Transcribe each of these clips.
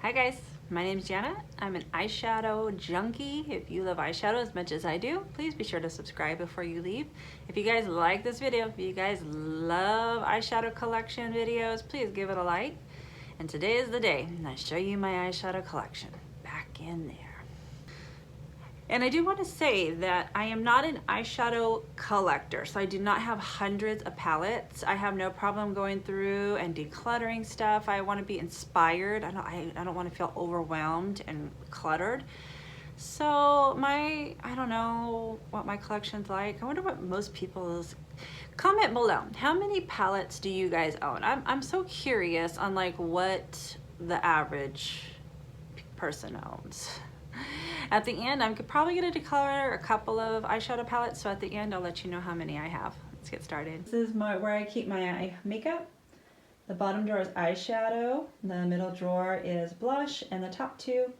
Hi guys, my name is Jana. I'm an eyeshadow junkie. If you love eyeshadow as much as I do, please be sure to subscribe before you leave. If you guys like this video, if you guys love eyeshadow collection videos, please give it a like. And today is the day I show you my eyeshadow collection. Back in there. And I do want to say that I am not an eyeshadow collector, so I do not have hundreds of palettes. I have no problem going through and decluttering stuff. I want to be inspired. I don't want to feel overwhelmed and cluttered. So I don't know what my collection's like. I wonder what most people's, comment below. How many palettes do you guys own? I'm so curious on like what the average person owns. At the end, I'm probably gonna declare a couple of eyeshadow palettes, so at the end, I'll let you know how many I have. Let's get started. This is where I keep my makeup. The bottom drawer is eyeshadow, the middle drawer is blush, and the top two,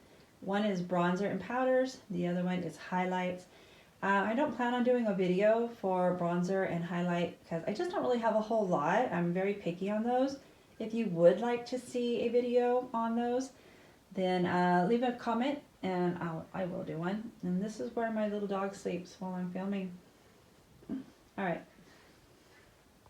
one is bronzer and powders, the other one is highlights. I don't plan on doing a video for bronzer and highlight because I just don't really have a whole lot. I'm very picky on those. If you would like to see a video on those, then leave a comment and I will do one. And this is where my little dog sleeps while I'm filming. All right.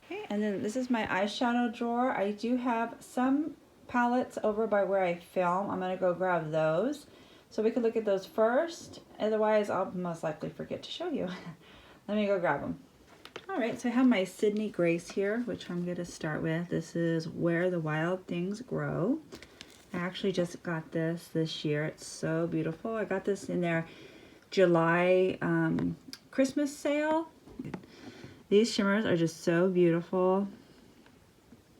Okay, and then this is my eyeshadow drawer. I do have some palettes over by where I film. I'm gonna go grab those. So we could look at those first. Otherwise, I'll most likely forget to show you. Let me go grab them. All right, so I have my Sydney Grace here, which I'm gonna start with. This is Where the Wild Things Grow. I actually just got this year. It's so beautiful. I got this in their July Christmas sale. These shimmers are just so beautiful.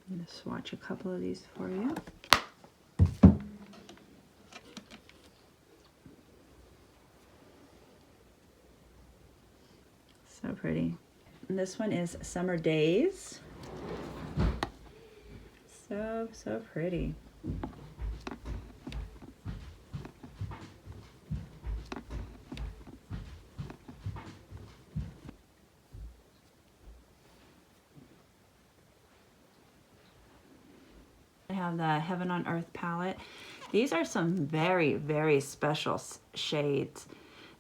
I'm going to swatch a couple of these for you. So pretty. And this one is Summer Days. So pretty. I have the Heaven on Earth palette. These are some very special shades.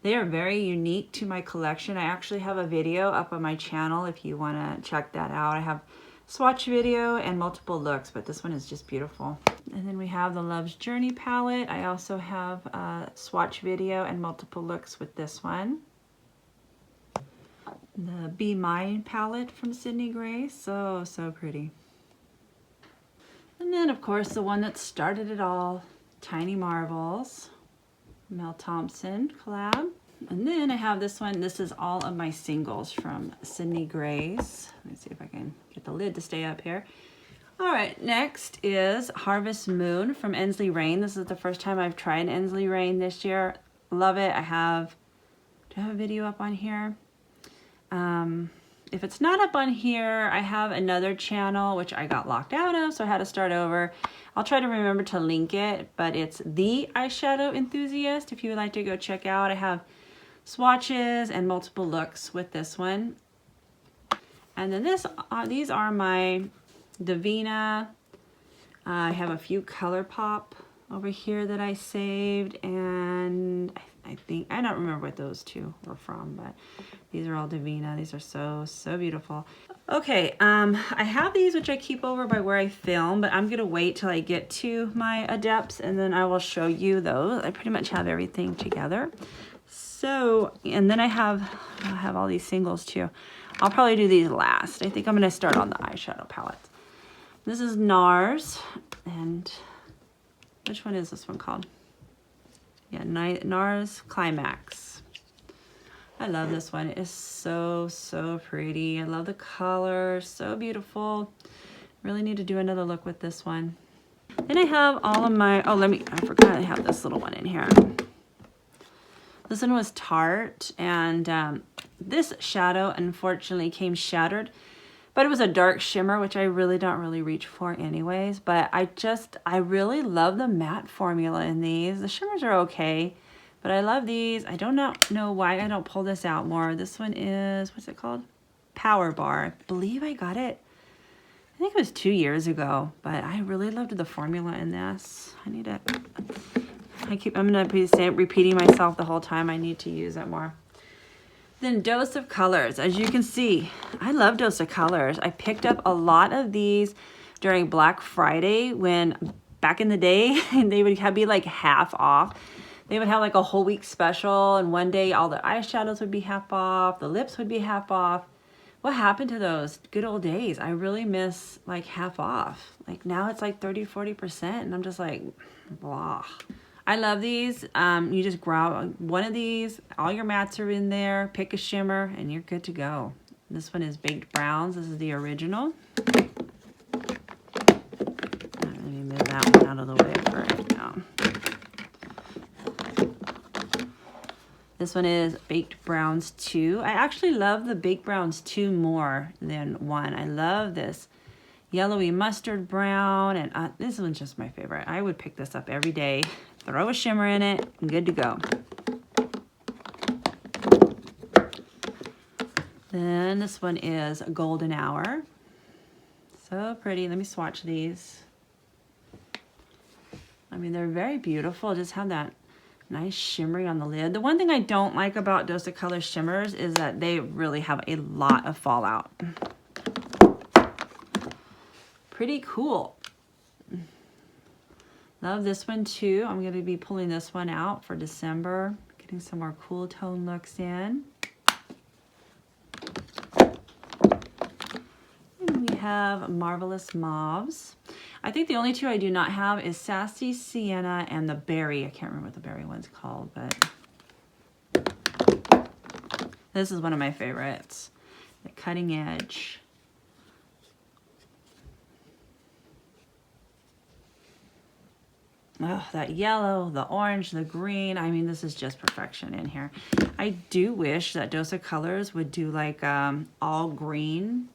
They are very unique to my collection. I actually have a video up on my channel if you want to check that out. I have swatch video and multiple looks, but this one is just beautiful. And then we have the Love's Journey palette. I also have a swatch video and multiple looks with this one. The Be Mine palette from Sydney Grace. So pretty. And then, of course, the one that started it all, Tiny Marvels, Mel Thompson collab. And then I have this one. This is all of my singles from Sydney Grace. Let me see if I can get the lid to stay up here. All right, next is Harvest Moon from Ensley Rain. This is the first time I've tried Ensley Rain this year. Love it. Do I have a video up on here? If it's not up on here, I have another channel which I got locked out of, so I had to start over. I'll try to remember to link it, but it's The Eyeshadow Enthusiast if you would like to go check out. I have swatches and multiple looks with this one. And then these are my Divina. I have a few ColourPop over here that I saved, and I don't remember what those two were from, but these are all Divina. These are so beautiful. Okay, I have these which I keep over by where I film, but I'm gonna wait till I get to my Adepts and then I will show you those. I pretty much have everything together. So, and then I have all these singles too. I'll probably do these last. I think I'm gonna start on the eyeshadow palettes. This is NARS, and which one is this one called? Yeah, NARS Climax. I love this one. It is so pretty. I love the color, so beautiful. Really need to do another look with this one. Then I have all of my, I forgot I have this little one in here. This one was Tarte, and this shadow unfortunately came shattered, but it was a dark shimmer, which I really don't reach for anyways. But I really love the matte formula in these. The shimmers are okay, but I love these. I do not know why I don't pull this out more. This one is, what's it called? Power Bar. I believe I got it think it was 2 years ago, but I really loved the formula in this. I'm gonna be repeating myself the whole time. I need to use it more. Then Dose of Colors. As you can see, I love Dose of Colors. I picked up a lot of these during Black Friday when back in the day they would be like half off. They would have like a whole week special, and one day all the eyeshadows would be half off, the lips would be half off. What happened to those good old days? I really miss like half off. Like now it's like 30–40%, and I'm just like, blah. I love these. You just grab one of these, all your mattes are in there, pick a shimmer, and you're good to go. This one is Baked Browns. This is the original. Let me move that one out of the way for right now. This one is Baked Browns 2. I actually love the Baked Browns 2 more than 1. I love this yellowy mustard brown, and this one's just my favorite. I would pick this up every day. Throw a shimmer in it, and good to go. Then this one is Golden Hour. So pretty. Let me swatch these. I mean, they're very beautiful. Just have that nice shimmery on the lid. The one thing I don't like about Dose of Color shimmers is that they really have a lot of fallout. Pretty cool. Love this one too. I'm going to be pulling this one out for December. Getting some more cool tone looks in. And we have Marvelous Mauves. I think the only two I do not have is Sassy Sienna and the Berry. I can't remember what the berry one's called, but this is one of my favorites. The Cutting Edge. Oh, that yellow, the orange, the green. I mean, this is just perfection in here. I do wish that Dose of Colors would do like all green.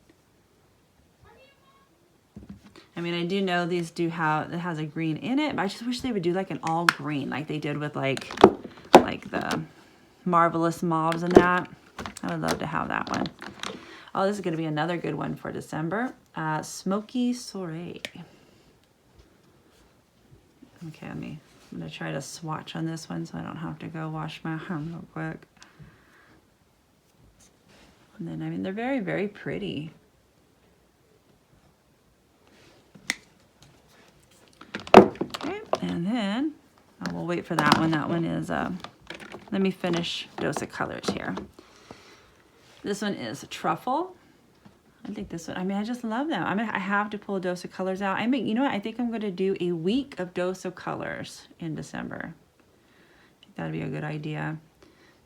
I mean, I do know these do have, it has a green in it, but I just wish they would do like an all green like they did with like the Marvelous Mauves and that. I would love to have that one. Oh, this is going to be another good one for December. Smoky Soiree. Okay, I'm going to try to swatch on this one so I don't have to go wash my arm real quick. And then, I mean, they're very, very pretty. Okay, and then we'll wait for that one. That one is, let me finish Dose of Colors here. This one is Truffle. I think this one, I mean, I just love them. I have to pull a Dose of Colors out. You know what? I think I'm going to do a week of Dose of Colors in December. I think that'd be a good idea.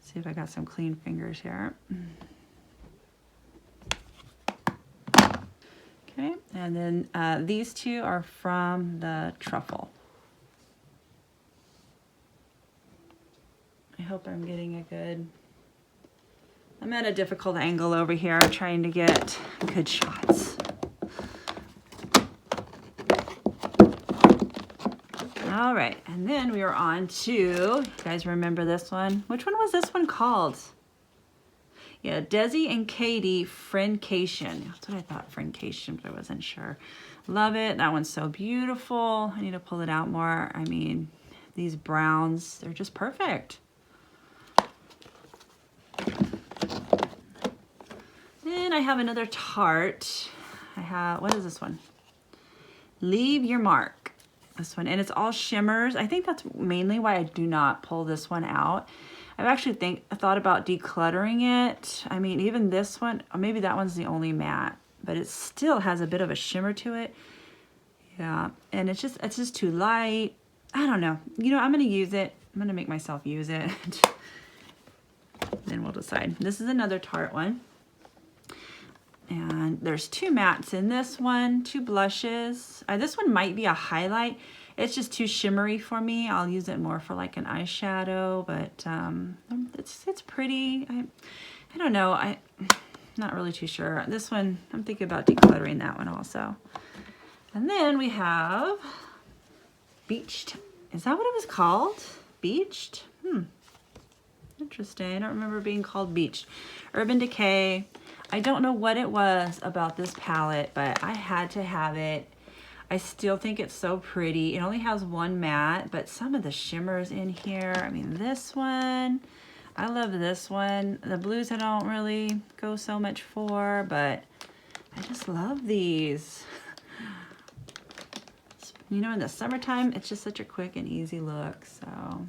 See if I got some clean fingers here. Okay, and then these two are from the Truffle. I hope I'm getting a good... I'm at a difficult angle over here trying to get good shots. All right, and then we are on to, you guys remember this one? Which one was this one called? Yeah, Desi and Katie Friendcation. That's what I thought, Friendcation, but I wasn't sure. Love it. That one's so beautiful. I need to pull it out more. I mean, these browns, they're just perfect. Then I have another Tarte. I have, what is this one? Leave Your Mark. This one, and it's all shimmers. I think that's mainly why I do not pull this one out. I've actually thought about decluttering it. I mean, even this one, or maybe that one's the only matte, but it still has a bit of a shimmer to it. Yeah, and it's just too light. I don't know. You know, I'm gonna use it. I'm gonna make myself use it. Then we'll decide. This is another Tarte one. And there's two mattes in this one, two blushes. This one might be a highlight. It's just too shimmery for me. I'll use it more for like an eyeshadow, but it's pretty. I don't know. I'm not really too sure. This one, I'm thinking about decluttering that one also. And then we have Beached. Is that what it was called? Beached? Interesting. I don't remember being called Beached. Urban Decay. I don't know what it was about this palette, but I had to have it. I still think it's so pretty. It only has one matte, but some of the shimmers in here, I mean, this one, I love this one. The blues I don't really go so much for, but I just love these. You know, in the summertime, it's just such a quick and easy look, so.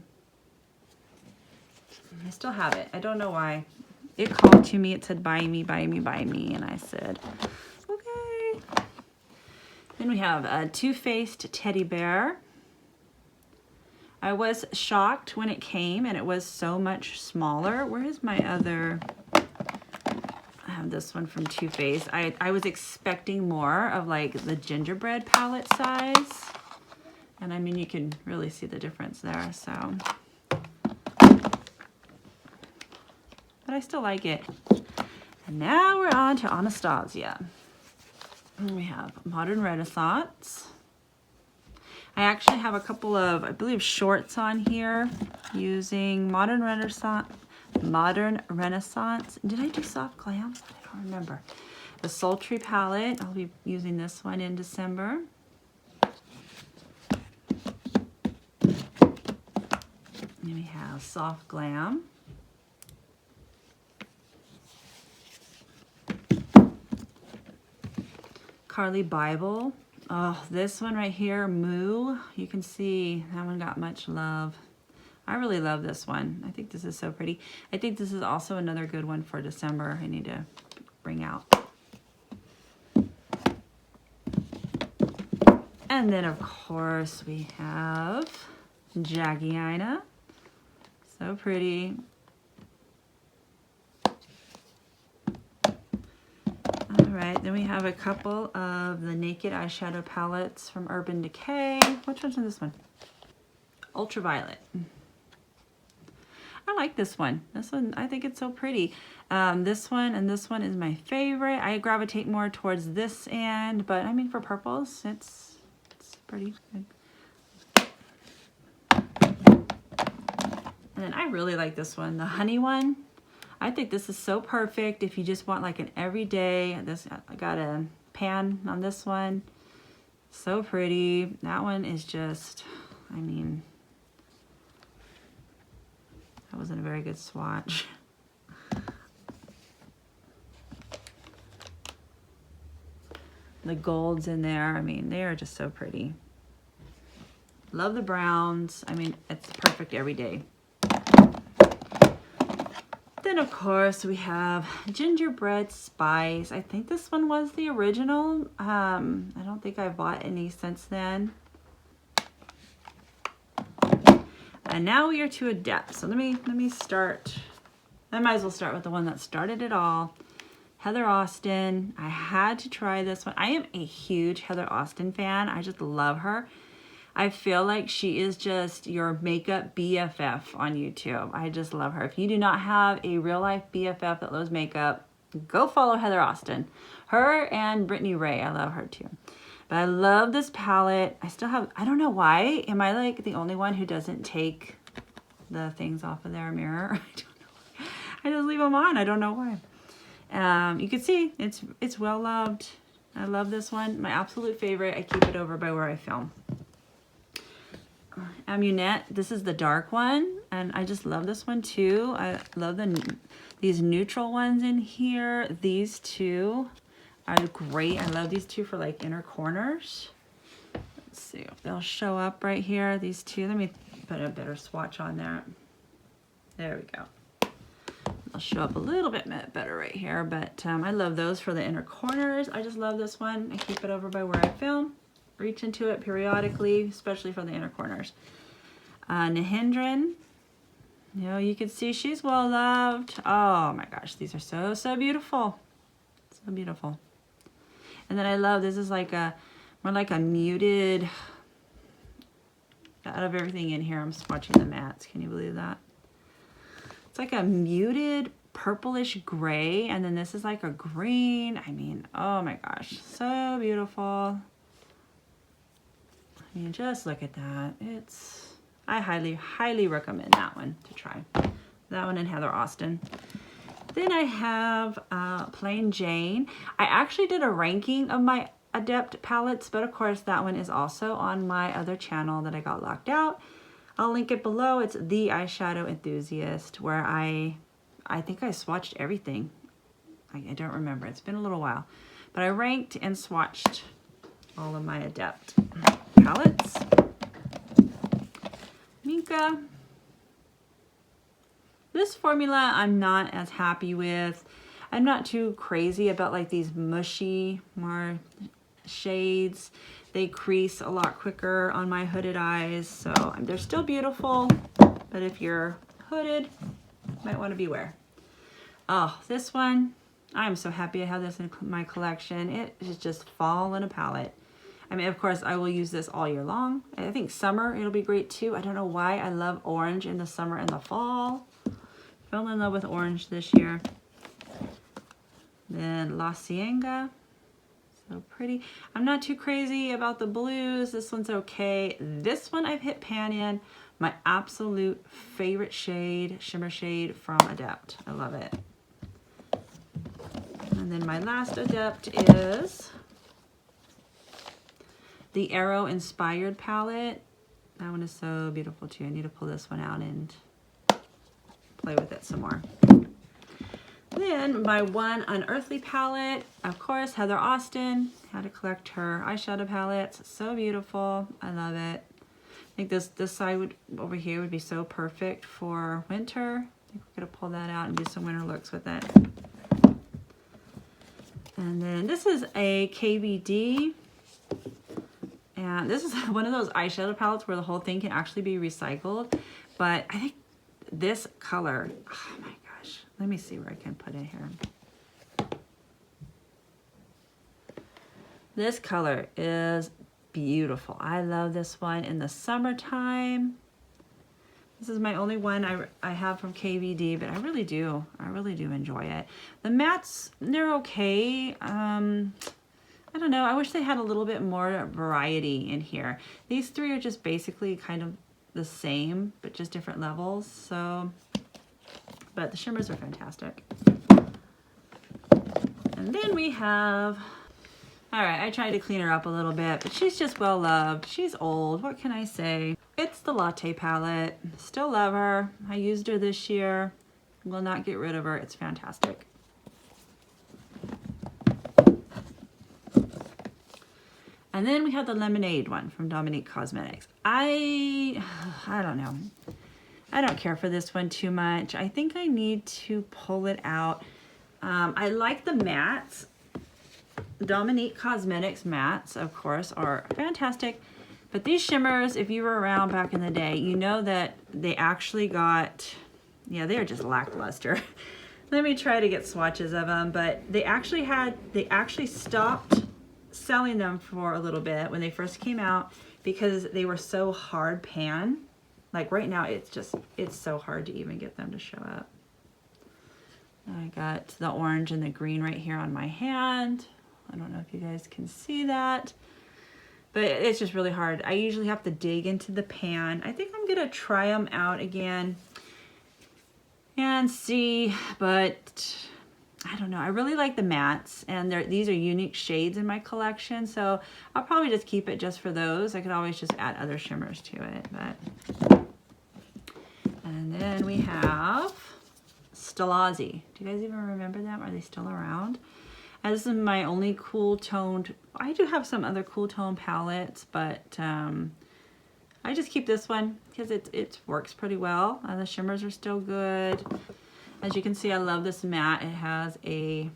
I still have it. I don't know why. It called to me, it said, buy me, buy me, buy me, and I said, okay. Then we have a Too Faced teddy bear. I was shocked when it came and it was so much smaller. Where is my other? I have this one from Too Faced. I was expecting more of like the gingerbread palette size. And I mean, you can really see the difference there, so. But I still like it. And now we're on to Anastasia. And we have Modern Renaissance. I actually have a couple of, I believe, shorts on here using Modern Renaissance. Did I do Soft Glam? I don't remember. The Sultry palette. I'll be using this one in December. And we have Soft Glam. Carly Bible. Oh, this one right here, Moo. You can see that one got much love. I really love this one. I think this is so pretty. I think this is also another good one for December I need to bring out. And then, of course, we have Jaggy Ina. So pretty. Alright, then we have a couple of the Naked eyeshadow palettes from Urban Decay. Which one's in this one? Ultraviolet. I like this one. This one, I think it's so pretty. This one and this one is my favorite. I gravitate more towards this end, but I mean for purples, it's pretty good. And then I really like this one, the honey one. I think this is so perfect if you just want like an everyday. I got a pan on this one. So pretty. That one is just, I mean, that wasn't a very good swatch. The golds in there, I mean, they are just so pretty. Love the browns. I mean, it's perfect every day. Then, of course, we have Gingerbread Spice. I think this one was the original. I don't think I've bought any since then. And now we are to a depth. So let me start. I might as well start with the one that started it all. Heather Austin. I had to try this one. I am a huge Heather Austin fan. I just love her. I feel like she is just your makeup BFF on YouTube. I just love her. If you do not have a real life BFF that loves makeup, go follow Heather Austin. Her and Brittany Ray, I love her too. But I love this palette. I still have, I don't know why. Am I like the only one who doesn't take the things off of their mirror? I don't know. I just leave them on. I don't know why. You can see it's well loved. I love this one. My absolute favorite. I keep it over by where I film. Amunette, this is the dark one, and I just love this one too. I love these neutral ones in here. These two are great. I love these two for like inner corners. Let's see if they'll show up right here. These two, let me put a better swatch on there. There we go. They'll show up a little bit better right here, but I love those for the inner corners. I just love this one. I keep it over by where I film. Reach into it periodically, especially for the inner corners. Nahindran, you know, you can see she's well loved. Oh my gosh, these are so beautiful. So beautiful. And then I love, this is like more like a muted, out of everything in here, I'm swatching the mattes. Can you believe that? It's like a muted purplish gray, and then this is like a green. I mean, oh my gosh, so beautiful. I mean, just look at that. I highly recommend that one to try. That one and Heather Austin. Then I have Plain Jane. I actually did a ranking of my Adept palettes, but of course that one is also on my other channel that I got locked out. I'll link it below. It's The Eyeshadow Enthusiast, where I think I swatched everything. I don't remember. It's been a little while. But I ranked and swatched all of my Adept palettes. Minka. This formula I'm not as happy with. I'm not too crazy about like these mushy, more shades. They crease a lot quicker on my hooded eyes, so they're still beautiful, but if you're hooded, you might want to beware. Oh, this one, I'm so happy I have this in my collection. It is just fall in a palette. I mean, of course, I will use this all year long. I think summer, it'll be great too. I don't know why I love orange in the summer and the fall. Fell in love with orange this year. Then La Cienega. So pretty. I'm not too crazy about the blues. This one's okay. This one I've hit pan in. My absolute favorite shade, shimmer shade from Adept. I love it. And then my last Adept is the Arrow Inspired palette. That one is so beautiful too. I need to pull this one out and play with it some more. Then my one Unearthly palette, of course, Heather Austin. Had to collect her eyeshadow palettes. So beautiful. I love it. I think this side over here would be so perfect for winter. I think we're gonna pull that out and do some winter looks with it. And then this is a KVD. And this is one of those eyeshadow palettes where the whole thing can actually be recycled. But I think this color, oh my gosh, let me see where I can put it here. This color is beautiful. I love this one in the summertime. This is my only one I have from KVD, but I really do enjoy it. The mattes, they're okay. I don't know, I wish they had a little bit more variety in here. These three are just basically kind of the same, but just different levels. So, but the shimmers are fantastic. And then we have, all right, I tried to clean her up a little bit, but she's just well loved. She's old, what can I say? It's the Latte palette. Still love her. I used her this year. Will not get rid of her. It's fantastic. And then we have the Lemonade one from Dominique Cosmetics. I don't know. I don't care for this one too much. I think I need to pull it out. I like the mattes. Dominique Cosmetics mattes, of course, are fantastic. But these shimmers, if you were around back in the day, you know that they actually got, yeah, they're just lackluster. Let me try to get swatches of them, but they actually stopped selling them for a little bit when they first came out because they were so hard pan. Like right now, it's so hard to even get them to show up. I got the orange and the green right here on my hand. I don't know if you guys can see that, but it's just really hard. I usually have to dig into the pan. I think I'm gonna try them out again and see, but I don't know. I really like the mattes, and these are unique shades in my collection, so I'll probably just keep it just for those. I could always just add other shimmers to it, but. And then we have Stilazzi. Do you guys even remember them? Are they still around? And this is my only cool toned. I do have some other cool tone palettes, but I just keep this one because it works pretty well. The shimmers are still good. As you can see, I love this matte. It has a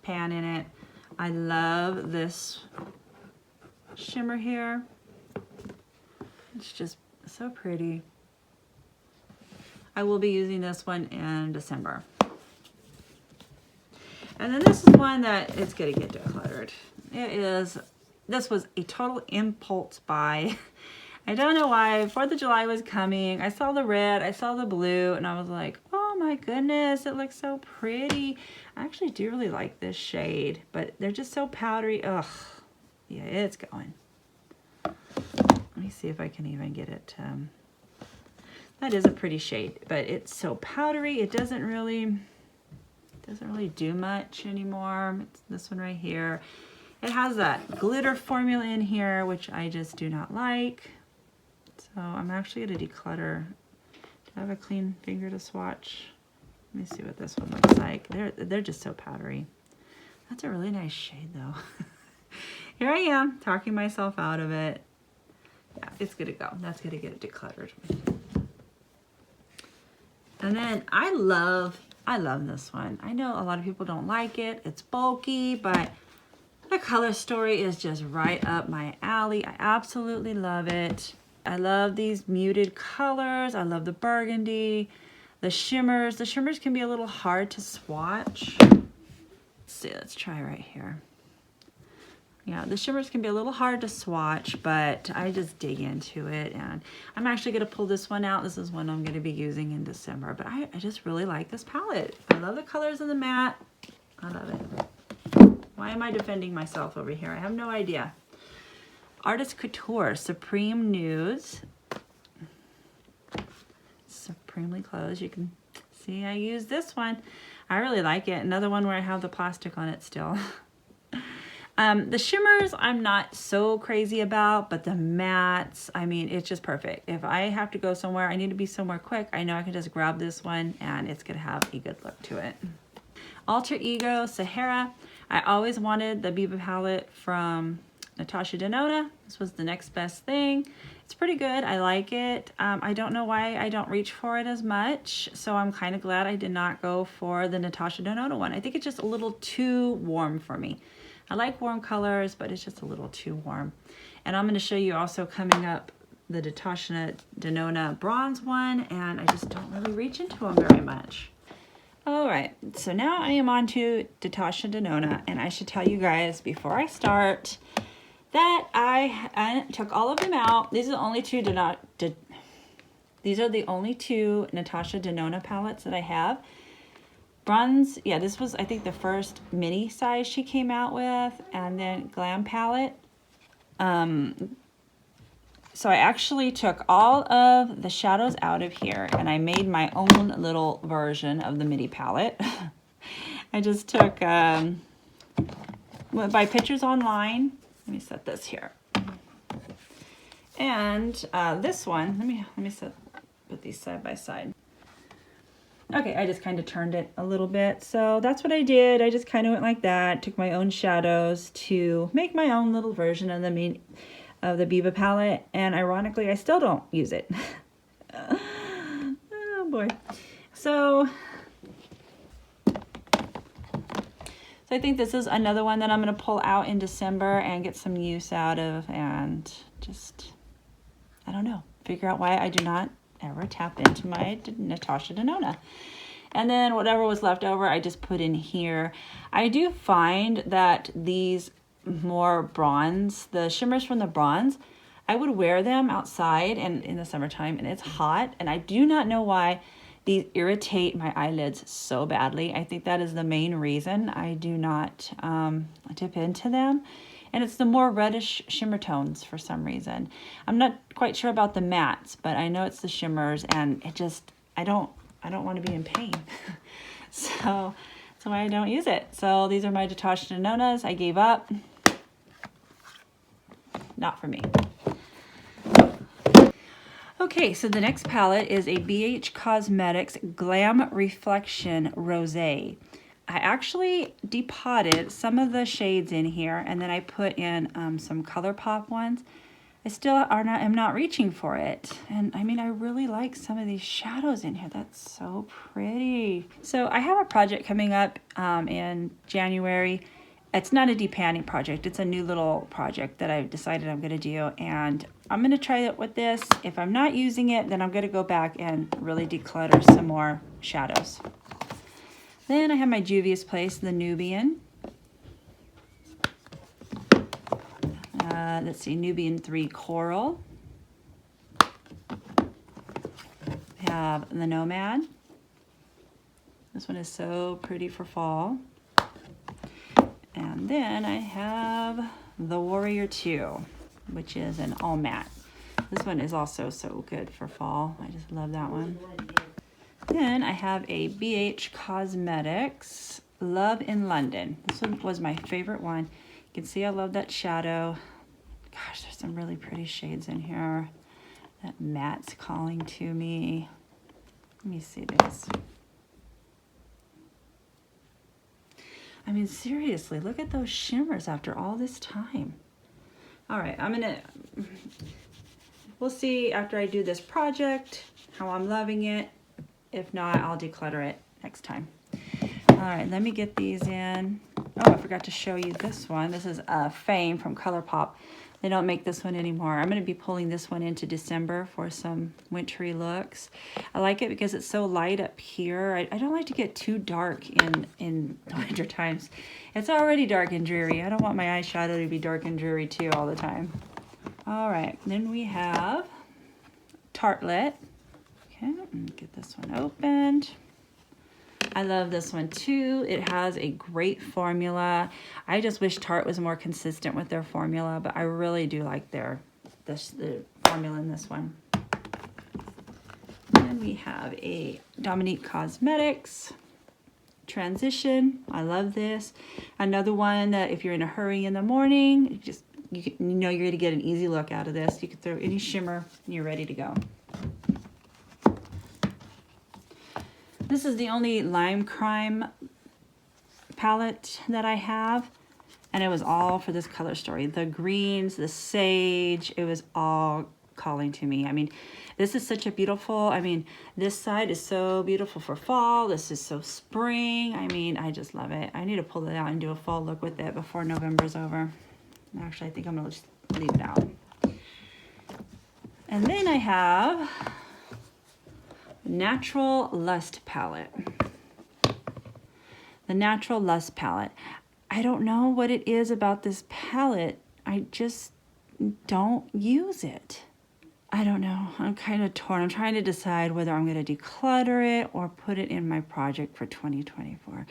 pan in it. I love this shimmer here. It's just so pretty. I will be using this one in December. And then this is one that it's gonna get decluttered. This was a total impulse buy. I don't know why. 4th of July was coming. I saw the red, I saw the blue, and I was like, oh my goodness, it looks so pretty. I actually do really like this shade, but they're just so powdery. Ugh, yeah, it's going. Let me see if I can even get it. That is a pretty shade, but it's so powdery. It doesn't really, Doesn't really do much anymore. It's this one right here. It has that glitter formula in here, which I just do not like. So I'm actually going to declutter. Do I have a clean finger to swatch? Let me see what this one looks like. They're just so powdery. That's a really nice shade though. Here I am, talking myself out of it. Yeah, it's gonna go. That's gonna get it decluttered. And then I love this one. I know a lot of people don't like it. It's bulky, but the color story is just right up my alley. I absolutely love it. I love these muted colors. I love the burgundy, the shimmers. The shimmers can be a little hard to swatch. Let's see, let's try right here. Yeah, the shimmers can be a little hard to swatch, but I just dig into it. And I'm actually going to pull this one out. This is one I'm going to be using in December. But I just really like this palette. I love the colors of the matte. I love it. Why am I defending myself over here? I have no idea. Artist Couture Supreme Nudes. Supremely closed. You can see I use this one. I really like it. Another one where I have the plastic on it still. The shimmers I'm not so crazy about, but the mattes, I mean, it's just perfect. If I have to go somewhere, I need to be somewhere quick, I know I can just grab this one and it's gonna have a good look to it. Alter Ego Sahara. I always wanted the Biba palette from Natasha Denona. This was the next best thing. It's pretty good. I like it. I don't know why I don't reach for it as much, so I'm kind of glad I did not go for the Natasha Denona one. I think it's just a little too warm for me. I like warm colors, but it's just a little too warm. And I'm going to show you also coming up the Natasha Denona bronze one, and I just don't really reach into them very much. All right, so now I am on to Natasha Denona, and I should tell you guys before I start that I took all of them out. These are the only two Natasha Denona palettes that I have. Bronze, yeah, this was, I think, the first mini size she came out with, and then Glam palette. So I actually took all of the shadows out of here, and I made my own little version of the mini palette. I just took, went by pictures online. Let me set this here. And this one, let me put these side by side. Okay, I just kind of turned it a little bit. So that's what I did. I just kind of went like that, took my own shadows to make my own little version of the Biba palette. And ironically, I still don't use it. Oh boy. So I think this is another one that I'm going to pull out in December and get some use out of, and just, I don't know, figure out why I do not ever tap into my Natasha Denona. And then whatever was left over, I just put in here. I do find that these more bronze, the shimmers from the bronze, I would wear them outside and in the summertime, and it's hot, and I do not know why these irritate my eyelids so badly. I think that is the main reason I do not dip into them. And it's the more reddish shimmer tones for some reason. I'm not quite sure about the mattes, but I know it's the shimmers, and it just, I don't want to be in pain. So that's why I don't use it. So these are my Natasha Denonas. I gave up. Not for me. Okay, so the next palette is a BH Cosmetics Glam Reflection Rosé. I actually depotted some of the shades in here, and then I put in some ColourPop ones. I still am not reaching for it. And I mean, I really like some of these shadows in here. That's so pretty. So I have a project coming up in January. It's not a depanning project. It's a new little project that I've decided I'm gonna do. And I'm gonna try it with this. If I'm not using it, then I'm gonna go back and really declutter some more shadows. Then I have my Juvia's Place, the Nubian. Let's see, Nubian 3 Coral. I have the Nomad. This one is so pretty for fall. And then I have the Warrior 2, which is an all matte. This one is also so good for fall. I just love that one. Then I have a BH Cosmetics Love in London. This one was my favorite one. You can see I love that shadow. Gosh, there's some really pretty shades in here. That matte's calling to me. Let me see this. I mean, seriously, look at those shimmers after all this time. All right, we'll see after I do this project how I'm loving it. If not, I'll declutter it next time. All right, let me get these in. Oh, I forgot to show you this one. This is Fame from ColourPop. They don't make this one anymore. I'm going to be pulling this one into December for some wintry looks. I like it because it's so light up here. I don't like to get too dark in the winter times. It's already dark and dreary. I don't want my eyeshadow to be dark and dreary too all the time. All right, then we have Tartelette. Okay, let me get this one opened. I love this one too. It has a great formula. I just wish Tarte was more consistent with their formula, but I really do like the formula in this one. Then we have a Dominique Cosmetics Transition. I love this. Another one that if you're in a hurry in the morning, you know you're gonna get an easy look out of this. You can throw any shimmer and you're ready to go. This is the only Lime Crime palette that I have, and it was all for this color story. The greens, the sage, it was all calling to me. I mean, this is such a beautiful, I mean, this side is so beautiful for fall. This is so spring. I mean, I just love it. I need to pull it out and do a fall look with it before November's over. Actually, I think I'm gonna just leave it out. And then I have Natural Lust palette. The Natural Lust palette. I don't know what it is about this palette. I just don't use it. I don't know. I'm kind of torn. I'm trying to decide whether I'm going to declutter it or put it in my project for 2024.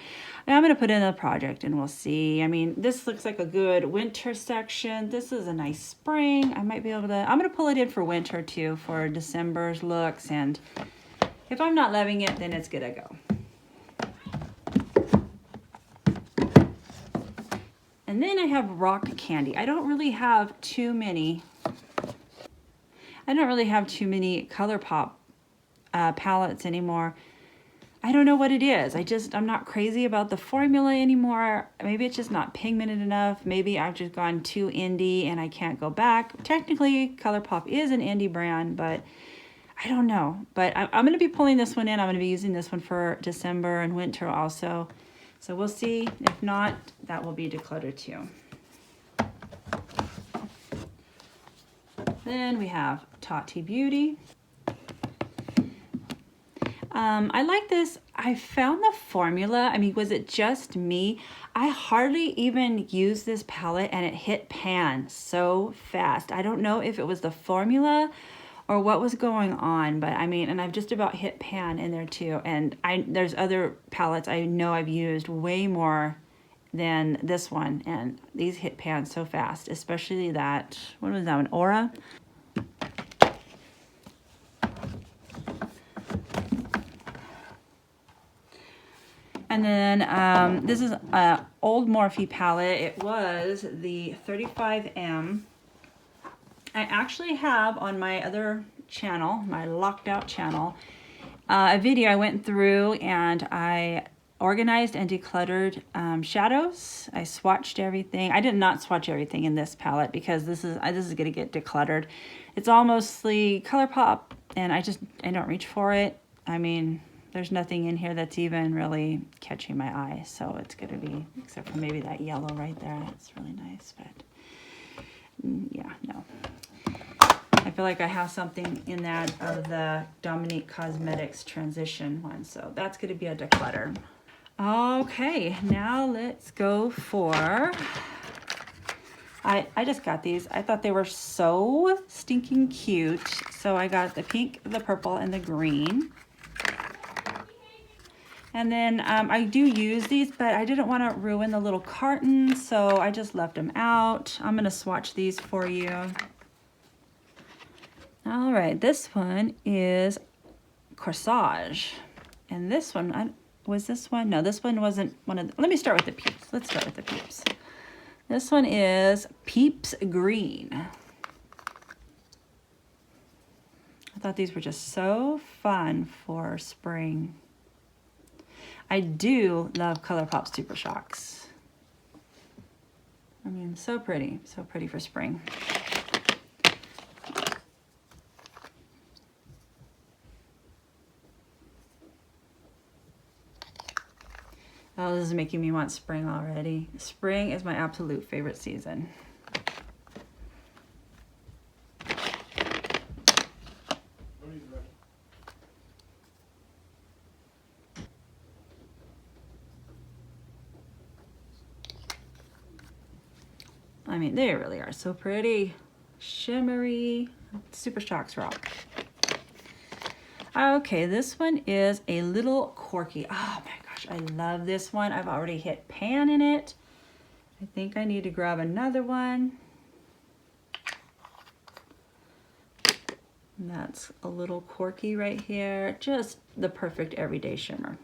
Now I'm going to put it in the project and we'll see. I mean, this looks like a good winter section. This is a nice spring. I might be able to, I'm going to pull it in for winter too, for December's looks, and if I'm not loving it, then it's gonna go. And then I have Rock Candy. I don't really have too many ColourPop palettes anymore. I don't know what it is. I'm not crazy about the formula anymore. Maybe it's just not pigmented enough. Maybe I've just gone too indie and I can't go back. Technically, ColourPop is an indie brand, but I don't know. But I'm going to be pulling this one in. I'm going to be using this one for December and winter also. So we'll see. If not, that will be decluttered too. Then we have Tati Beauty. I like this. I found the formula. I mean, was it just me? I hardly even used this palette and it hit pan so fast. I don't know if it was the formula or what was going on, but I mean, and I've just about hit pan in there too. And there's other palettes I know I've used way more than this one, and these hit pan so fast, especially that, what was that one, Aura? And then this is an old Morphe palette. It was the 35M. I actually have on my other channel, my locked out channel, a video I went through and I organized and decluttered shadows. I swatched everything. I did not swatch everything in this palette because this is going to get decluttered. It's all mostly ColourPop, and I don't reach for it. I mean, there's nothing in here that's even really catching my eye, so it's going to be, except for maybe that yellow right there. That's really nice, but yeah, no. I feel like I have something in that of the Dominique Cosmetics Transition one, so that's going to be a declutter. Okay, now let's go for, I just got these. I thought they were so stinking cute, so I got the pink, the purple, and the green. And then I do use these, but I didn't want to ruin the little carton, so I just left them out. I'm going to swatch these for you. All right, this one is Corsage. And this one, was this one? No, this one wasn't one of the, let me start with the Peeps. Let's start with the Peeps. This one is Peeps Green. I thought these were just so fun for spring. I do love ColourPop Super Shocks. I mean, so pretty for spring. Oh, this is making me want spring already. Spring is my absolute favorite season. I mean, they really are so pretty. Shimmery. Super Shocks rock. Okay, this one is a little quirky. Oh my gosh, I love this one. I've already hit pan in it. I think I need to grab another one. And that's a little quirky right here. Just the perfect everyday shimmer.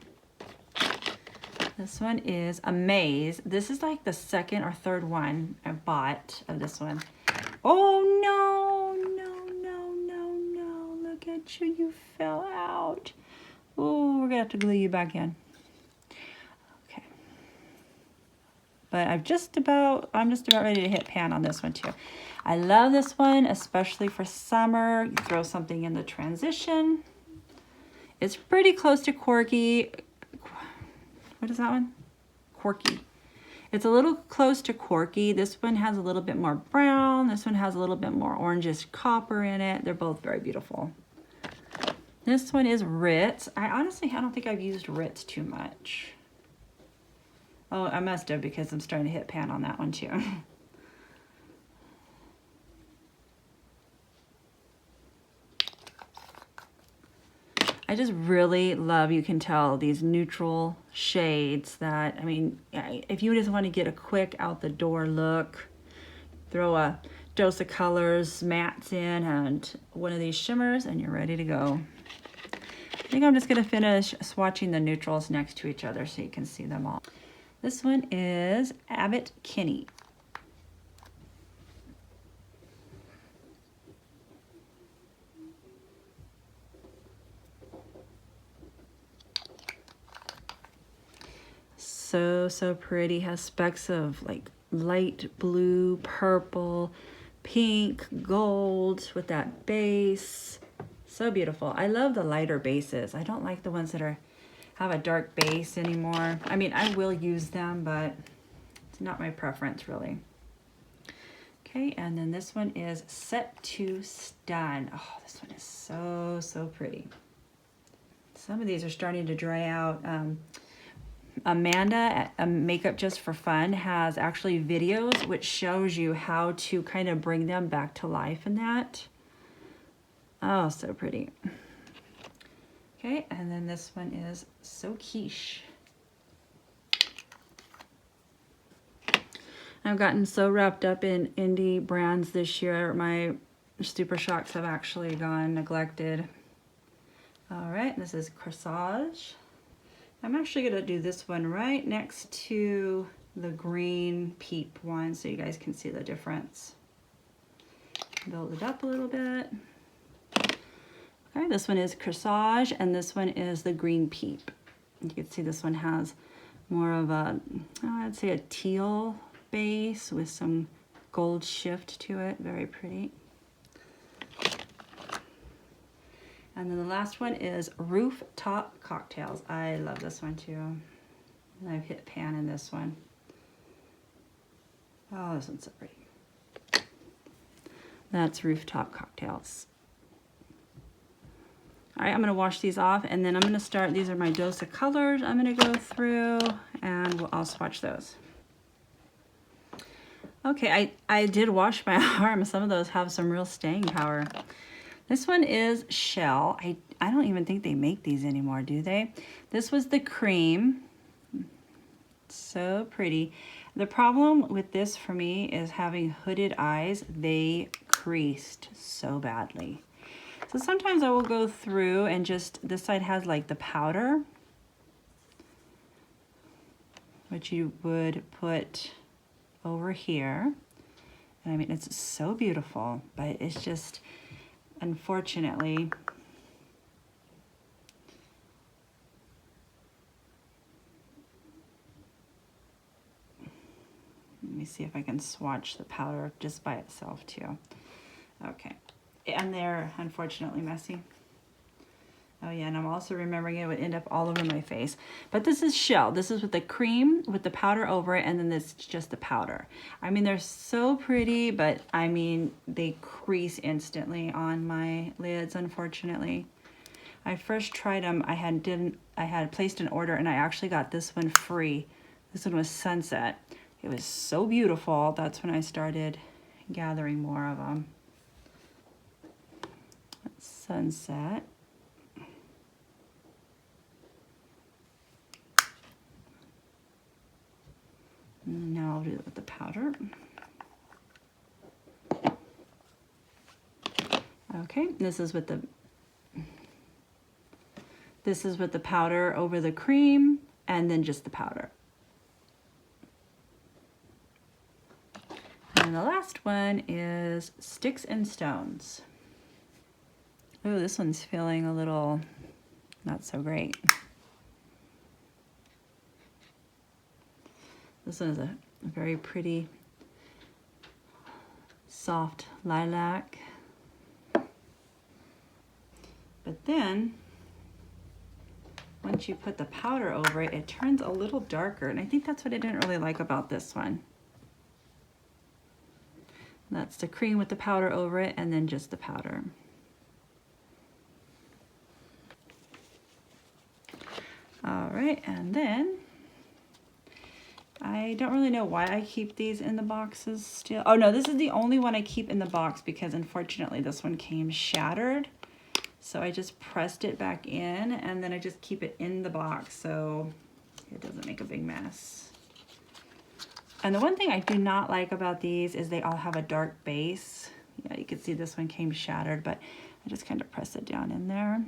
This one is Amaze. This is like the second or third one I bought of this one. Oh no, no, no, no, no. Look at you, you fell out. Oh, we're gonna have to glue you back in. Okay. But I'm just about ready to hit pan on this one too. I love this one, especially for summer. You throw something in the transition. It's pretty close to quirky. What is that one? Quirky. It's a little close to quirky. This one has a little bit more brown. This one has a little bit more orangish copper in it. They're both very beautiful. This one is Ritz. I don't think I've used Ritz too much. Oh, I must have, because I'm starting to hit pan on that one too. I just really love, you can tell, these neutral shades that, I mean, if you just want to get a quick out the door look, throw a dose of colors, mattes in, and one of these shimmers, and you're ready to go. I think I'm just going to finish swatching the neutrals next to each other so you can see them all. This one is Abbott Kinney. So pretty. Has specks of like light blue, purple, pink, gold with that base. So beautiful. I love the lighter bases. I don't like the ones that have a dark base anymore. I mean, I will use them, but it's not my preference really. Okay, and then this one is Set to Stun. Oh, this one is so pretty. Some of these are starting to dry out. Amanda at Makeup Just for Fun has actually videos which shows you how to kind of bring them back to life in that. Oh, so pretty. Okay, and then this one is So Quiche. I've gotten so wrapped up in indie brands this year. My Super Shocks have actually gone neglected. All right, this is Corsage. I'm actually gonna do this one right next to the green Peep one so you guys can see the difference. Build it up a little bit. Okay, this one is Corsage and this one is the green Peep. You can see this one has more of a, I'd say a teal base with some gold shift to it. Very pretty. And then the last one is Rooftop Cocktails. I love this one too. And I've hit pan in this one. Oh, this one's so pretty. That's Rooftop Cocktails. All right, I'm gonna wash these off and then I'm gonna start, these are my dose of colors I'm gonna go through and I'll swatch those. Okay, I did wash my arm. Some of those have some real staying power. This one is Shell. I don't even think they make these anymore, do they? This was the cream. So pretty. The problem with this for me is having hooded eyes. They creased so badly. So sometimes I will go through and just, this side has like the powder, which you would put over here. And I mean, it's so beautiful, but it's just, unfortunately, let me see if I can swatch the powder just by itself too. Okay, and they're unfortunately messy. Oh yeah, and I'm also remembering it would end up all over my face. But this is Shell. This is with the cream, with the powder over it, and then this is just the powder. I mean, they're so pretty, but I mean, they crease instantly on my lids, unfortunately. I first tried them, I had placed an order and I actually got this one free. This one was Sunset. It was so beautiful. That's when I started gathering more of them. That's Sunset. Now I'll do it with the powder. Okay, this is with the powder over the cream, and then just the powder. And the last one is Sticks and Stones. Oh, this one's feeling a little not so great. This one is a very pretty, soft lilac. But then, once you put the powder over it, it turns a little darker. And I think that's what I didn't really like about this one. That's the cream with the powder over it, and then just the powder. All right, and then I don't really know why I keep these in the boxes still. Oh no, this is the only one I keep in the box because unfortunately this one came shattered. So I just pressed it back in and then I just keep it in the box so it doesn't make a big mess. And the one thing I do not like about these is they all have a dark base. Yeah, you can see this one came shattered, but I just kind of press it down in there.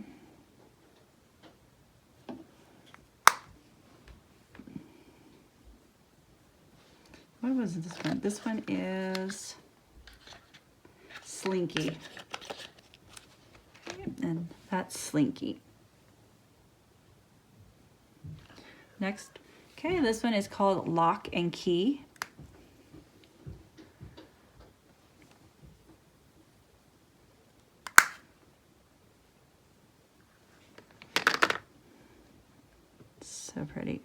What was this one? This one is Slinky. And that's Slinky. Next, okay, this one is called Lock and Key. So pretty.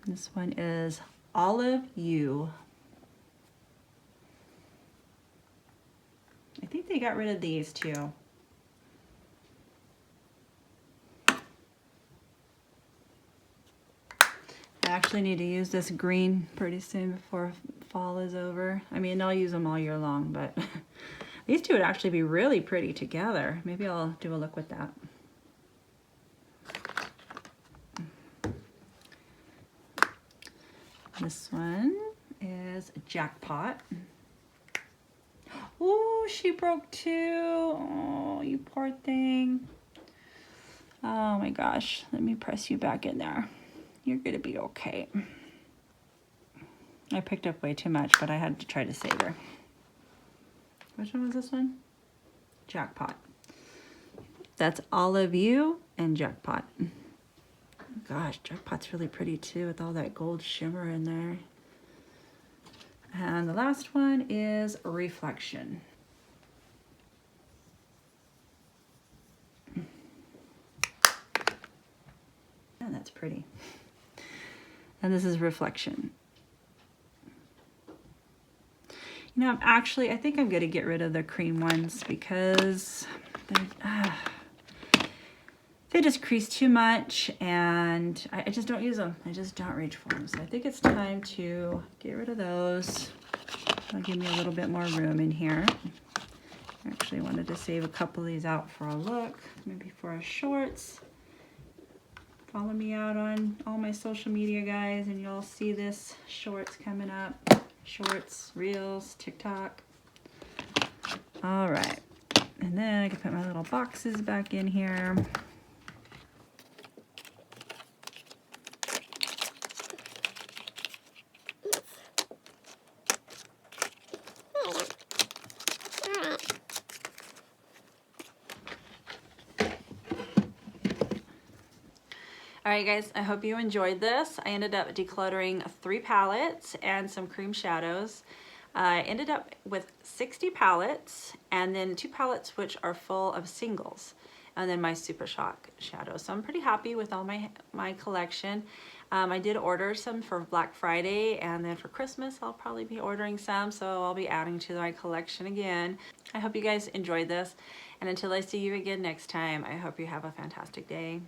This one is Olive You. I think they got rid of these too. I actually need to use this green pretty soon before fall is over. I mean, I'll use them all year long, but these two would actually be really pretty together. Maybe I'll do a look with that. This one is Jackpot. Oh, she broke too. Oh, you poor thing. Oh my gosh. Let me press you back in there. You're gonna be okay. I picked up way too much, but I had to try to save her. Which one was this one? Jackpot. That's Olive You and Jackpot. Gosh, Jackpot's really pretty too with all that gold shimmer in there. And the last one is Reflection. And that's pretty. And this is Reflection. You know, I think I'm going to get rid of the cream ones because they just crease too much and I just don't use them. I just don't reach for them. So I think it's time to get rid of those. That'll give me a little bit more room in here. I actually wanted to save a couple of these out for a look, maybe for a shorts. Follow me out on all my social media, guys, and you'll see this shorts coming up. Shorts, Reels, TikTok. All right, and then I can put my little boxes back in here. All right, guys, I hope you enjoyed this. I ended up decluttering 3 palettes and some cream shadows. I ended up with 60 palettes and then 2 palettes which are full of singles, and then my Super Shock shadow. So I'm pretty happy with all my collection. I did order some for Black Friday, and then for Christmas I'll probably be ordering some, so I'll be adding to my collection again. I hope you guys enjoyed this, and until I see you again next time, I hope you have a fantastic day.